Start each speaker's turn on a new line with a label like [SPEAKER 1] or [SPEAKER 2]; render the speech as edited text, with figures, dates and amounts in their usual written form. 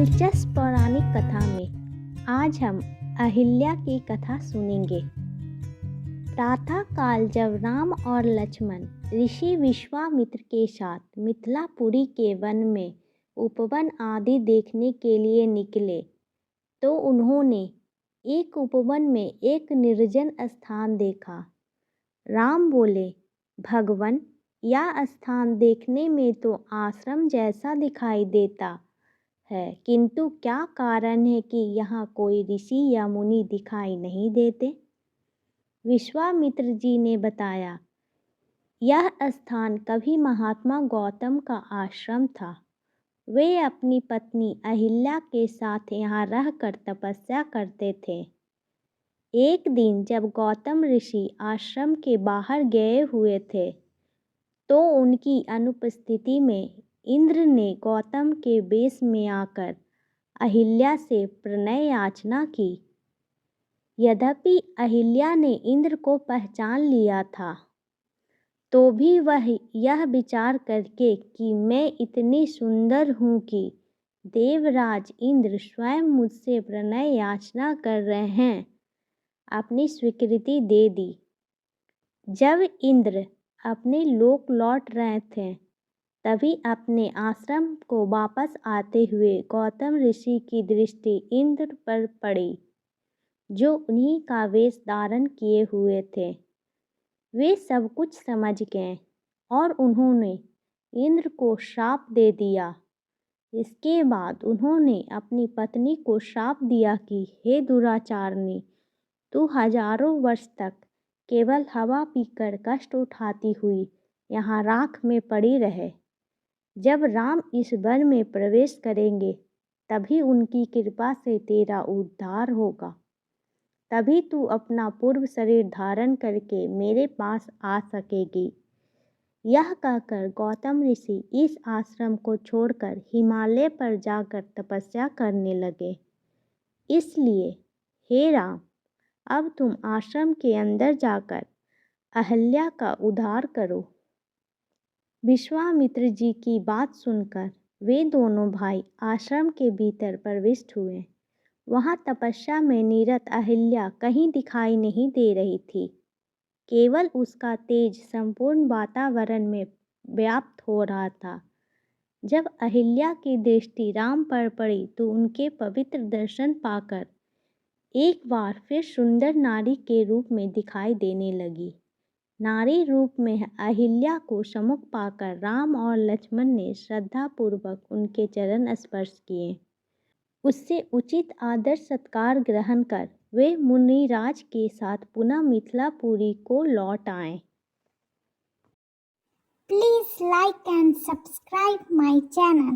[SPEAKER 1] दिलचस्प पौराणिक कथा में आज हम अहिल्या की कथा सुनेंगे। प्रातः काल जब राम और लक्ष्मण ऋषि विश्वामित्र के साथ मिथिलापुरी के वन में उपवन आदि देखने के लिए निकले तो उन्होंने एक उपवन में एक निर्जन स्थान देखा। राम बोले, भगवन, यह स्थान देखने में तो आश्रम जैसा दिखाई देता है, किंतु क्या कारण है कि यहाँ कोई ऋषि या मुनि दिखाई नहीं देते? विश्वामित्र जी ने बताया, यह स्थान कभी महात्मा गौतम का आश्रम था। वे अपनी पत्नी अहिल्या के साथ यहाँ रहकर तपस्या करते थे। एक दिन जब गौतम ऋषि आश्रम के बाहर गए हुए थे तो उनकी अनुपस्थिति में इंद्र ने गौतम के वेश में आकर अहिल्या से प्रणय याचना की। यद्यपि अहिल्या ने इंद्र को पहचान लिया था तो भी वह यह विचार करके कि मैं इतनी सुंदर हूँ कि देवराज इंद्र स्वयं मुझसे प्रणय याचना कर रहे हैं, अपनी स्वीकृति दे दी। जब इंद्र अपने लोक लौट रहे थे तभी अपने आश्रम को वापस आते हुए गौतम ऋषि की दृष्टि इंद्र पर पड़ी, जो उन्हीं का वेश धारण किए हुए थे। वे सब कुछ समझ गए और उन्होंने इंद्र को श्राप दे दिया। इसके बाद उन्होंने अपनी पत्नी को श्राप दिया कि हे दुराचारनी, तू हजारों वर्ष तक केवल हवा पीकर कष्ट उठाती हुई यहाँ राख में पड़ी रहे। जब राम इस वन में प्रवेश करेंगे तभी उनकी कृपा से तेरा उद्धार होगा। तभी तू अपना पूर्व शरीर धारण करके मेरे पास आ सकेगी। यह कहकर गौतम ऋषि इस आश्रम को छोड़कर हिमालय पर जाकर तपस्या करने लगे। इसलिए हे राम, अब तुम आश्रम के अंदर जाकर अहिल्या का उद्धार करो। विश्वामित्र जी की बात सुनकर वे दोनों भाई आश्रम के भीतर प्रविष्ट हुए। वहाँ तपस्या में निरत अहिल्या कहीं दिखाई नहीं दे रही थी। केवल उसका तेज संपूर्ण वातावरण में व्याप्त हो रहा था। जब अहिल्या की दृष्टि राम पर पड़ी तो उनके पवित्र दर्शन पाकर एक बार फिर सुंदर नारी के रूप में दिखाई देने लगी। नारी रूप में अहिल्या को सम्मुख पाकर राम और लक्ष्मण ने श्रद्धापूर्वक उनके चरण स्पर्श किए। उससे उचित आदर सत्कार ग्रहण कर वे मुनिराज के साथ पुनः मिथिलापुरी को लौट आए।
[SPEAKER 2] Please like and subscribe my channel.